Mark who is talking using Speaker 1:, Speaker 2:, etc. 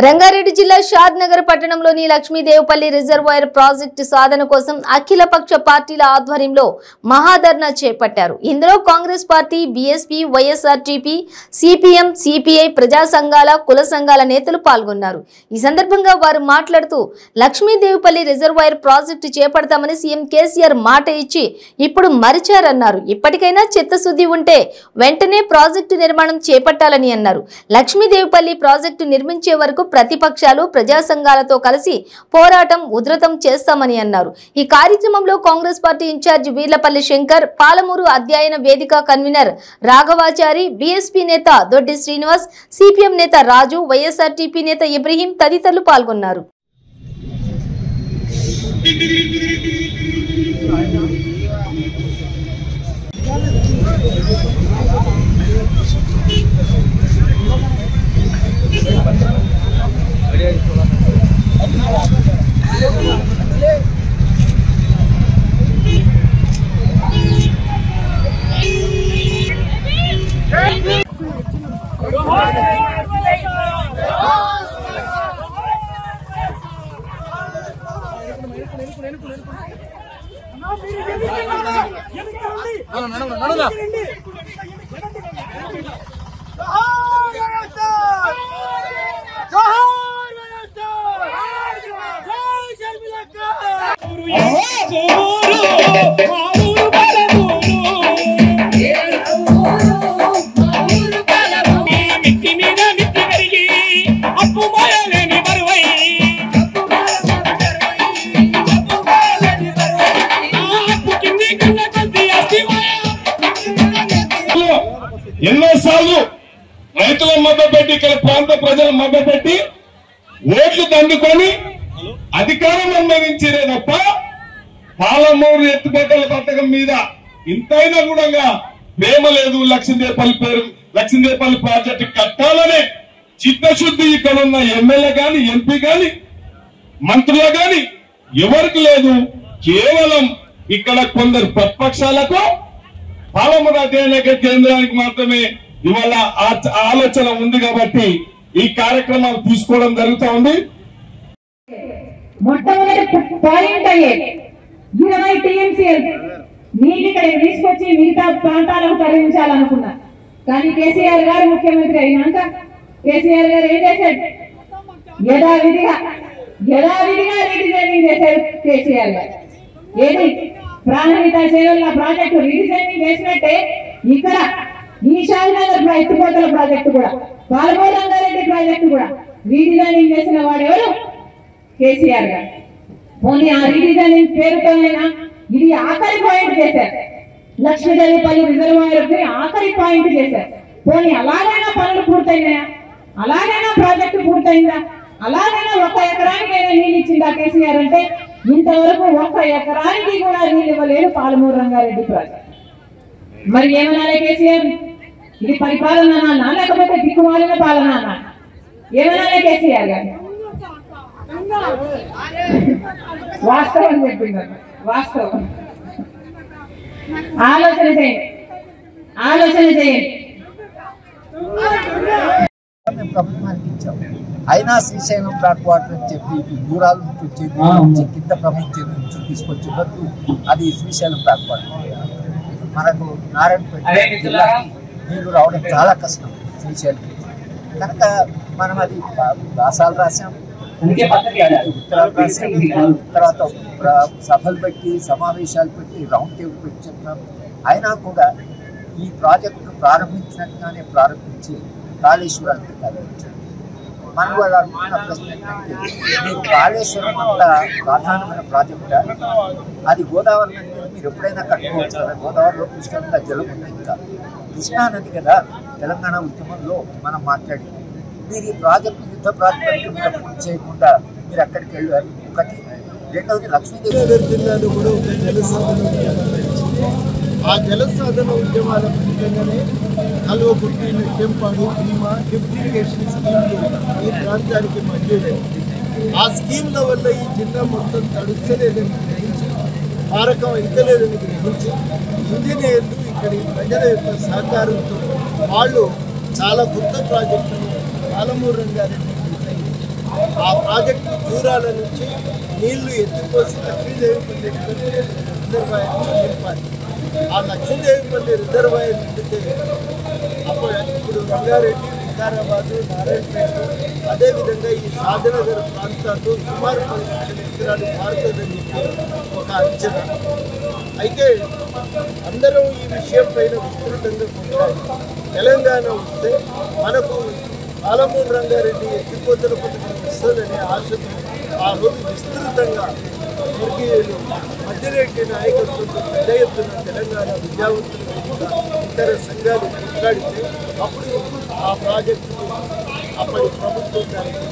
Speaker 1: రంగారెడ్డి జిల్లా షాద్నగర్ పట్టణంలోని Lakshmidevapalli reservoir project సాధన కోసం అఖిలపక్ష పార్టీల ఆధ్వర్యంలో మహాధర్నా చేపట్టారు. ఇందులో Congress party, BSP, YSRTP, CPM, CPI, ప్రజా సంఘాల, కుల సంఘాల నేతలు పాల్గొన్నారు. ఈ సందర్భంగా వారు మాట్లాడుతూ లక్ష్మీదేవపల్లి రిజర్వాయర్ ప్రాజెక్టు చేపడతామని సీఎం కేసీఆర్ మాట ఇచ్చి ఇప్పుడు మరిచారన్నారు. ఇప్పటికైనా చిత్తశుద్ధి ఉంటే వెంటనే ప్రాజెక్టు నిర్మాణం చేపట్టాలని అన్నారు. లక్ష్మీదేవపల్లి ప్రాజెక్టు నిర్మించే వరకు ప్రతిపక్షాలు, ప్రజా సంఘాలతో కలిసి పోరాటం ఉధృతం చేస్తామని అన్నారు. ఈ కార్యక్రమంలో కాంగ్రెస్ పార్టీ ఇన్ఛార్జి వీర్లపల్లి శంకర్, పాలమూరు అధ్యయన వేదిక కన్వీనర్ రాఘవాచారి, బీఎస్పీ నేత దొడ్డి శ్రీనివాస్, సిపిఎం నేత రాజు, వైఎస్ఆర్టీపీ నేత ఇబ్రహీం తదితరులు పాల్గొన్నారు.
Speaker 2: ఎన్నోసార్లు రైతుల మభ్యపెట్టి, ఇక్కడ ప్రాంత ప్రజల మభ్యపెట్టి ఓట్లు దండుకొని అధికారం అనుభవించే తప్ప పాలమూరు ఎత్తుపక్కల పథకం మీద ఇంతైనా కూడా ప్రేమ లేదు. లక్ష్మీదేవపల్లి ప్రాజెక్టు కట్టాలనే చిత్తశుద్ధి ఇక్కడ ఉన్న ఎమ్మెల్యే గాని, ఎంపీ గాని, మంత్రులు గాని ఎవరికి లేదు. కేవలం ఇక్కడ కొందరు ప్రతిపక్షాలకు, పాలమూరు అధ్యయన కేంద్రానికి మాత్రమే ఇవాళ ఆలోచన ఉంది. కాబట్టి ఈ కార్యక్రమాలు తీసుకోవడం జరుగుతూ ఉంది.
Speaker 3: మొట్టమొదటి పాయింట్ అయ్యేది 20 టీఎంసీఎల్ నీళ్ళు ఇక్కడ తీసుకొచ్చి మిగతా ప్రాంతాలకు తరలించాలనుకున్నా. కానీ కేసీఆర్ గారు ముఖ్యమంత్రి అయినాక కేసీఆర్ గారు ఏం చేశాడు? యథావిధిగా రీడిజైనింగ్ చేశారు కేసీఆర్ గారు. ఏది ప్రాణహిత చేవల్ల ప్రాజెక్టు రీడిజైనింగ్ చేసినట్టే ఇక్కడ ఈ షాద్నగర్ ఎత్తిపోతల ప్రాజెక్టు కూడా, పాలమూరు రంగారెడ్డి ప్రాజెక్టు కూడా రీడిజైనింగ్ చేసిన వాడెవరు? కేసీఆర్ గారు. పోనీ ఆ రీడిజైనింగ్ పేరుతోనైనా ఇది ఆఖరి పాయింట్ చేశారు. లక్ష్మీదేవపల్లి రిజర్వాయర్ ఆఖరి పాయింట్ చేశారు. పోనీ అలాగైనా పనులు పూర్తయినాయా? అలాగైనా ప్రాజెక్టు పూర్తయిందా? అలాగైనా 1 ఎకరానికైనా నీళ్ళు ఇచ్చిందా కేసీఆర్? అంటే ఇంతవరకు 1 ఎకరానికి కూడా నీళ్ళు ఇవ్వలేదు పాలమూరు రంగారెడ్డి ప్రాజెక్టు. మరి ఏమనాలి కేసీఆర్? ఇది పరిపాలన అన్నా లేకపోతే దిక్కుమాలిన పాలన అన్నా? ఏమనాలి కేసీఆర్ గారు? వాస్తవం చెప్పింది. వాస్తవం. ఆలోచన చేయండి.
Speaker 4: ప్రభుత్వానికి ఇచ్చాం. అయినా శ్రీశైలం బ్యాక్ వాటర్ అని చెప్పి దూరాల నుంచి వచ్చేది కింద ప్రభుత్వం నుంచి తీసుకొచ్చేటప్పుడు అది శ్రీశైలం బ్యాక్ వాటర్. మనకు నారాయణపేట జిల్లాకి నీళ్లు రావడం చాలా కష్టం శ్రీశైలం. కనుక మనం అది వ్యాసాలు రాసాం, ఉత్తరాలు రాసాం, తర్వాత సభలు పెట్టి, సమావేశాలు పెట్టి, రౌండ్ టేబుల్ పెట్టి చెప్తాం. అయినా కూడా ఈ ప్రాజెక్టు ప్రారంభించినట్టుగానే ప్రారంభించి కాళేశ్వరానికి తరలించారు. మనం వాళ్ళు అనుకున్న ప్రశ్న ఏంటంటే, మీరు కాళేశ్వరం అంత ప్రధానమైన ప్రాజెక్ట్, అది గోదావరి నది మీరు ఎప్పుడైనా కట్టుకోవచ్చు కదా. గోదావరిలో కృష్ణా జలం ఉంది. ఇంకా కృష్ణానది కదా. తెలంగాణ ఉద్యమంలో మనం మాట్లాడి మీరు ఈ ప్రాజెక్టు యుద్ధ ప్రాతిపదిక మీద పూర్తి చేయకుండా మీరు అక్కడికి వెళ్ళారు. ఒకటి. రెండవది, లక్ష్మీదేవి జిల్లాలో కూడా ఒక జలసాధన ఆ జలసాధన ఉద్యమాల ఫలితంగానే కల్వకుర్తి, టెంపాడు, భీమా లిఫ్ట్ ఇరిగేషన్ స్కీమ్లు ఈ ప్రాంతానికి మంజూరు. ఆ స్కీమ్ల వల్ల ఈ జిల్లా మొత్తం తడుస్తలేదని గ్రహించి, మారకం ఇంకలేదని గ్రహించి ఇంజనీర్లు ఇక్కడి ప్రజల యొక్క సహకారంతో వాళ్ళు చాలా కొత్త ప్రాజెక్టులు పాలమూరు రంగారెడ్డి
Speaker 5: ఆ ప్రాజెక్టు దూరాల నుంచి నీళ్లు ఎత్తిపోసి లక్ష్మీదేవిపల్లి రిజర్వాయర్ నింపాలి. ఆ లక్ష్మీదేవిపల్లి రిజర్వాయర్ నిండితే అప్పుడు ఇప్పుడు రంగారెడ్డి, వికారాబాదు, నారాయణపేట అదేవిధంగా ఈ షాదనగర్ ప్రాంతాల్లో సుమారు 10 లక్షల ఎకరాలు మారుతుందని చెప్పి ఒక అంచనా. అయితే అందరూ ఈ విషయం పైన విస్తృతంగా కొట్లాడి తెలంగాణ వస్తే మనకు పాలమూరు రంగారెడ్డి ఎత్తిపోతల పథకం వస్తుందనే ఆశతో ఆ రోజు విస్తృతంగా స్వర్గీయులు మధ్యరెడ్డి నాయకత్వంతో పెద్ద ఎత్తున తెలంగాణ విద్యావంతులు ఇతర సంఘాలు కొట్లాడితే అప్పుడు ఆ ప్రాజెక్టును అప్పటి ప్రభుత్వం దానికి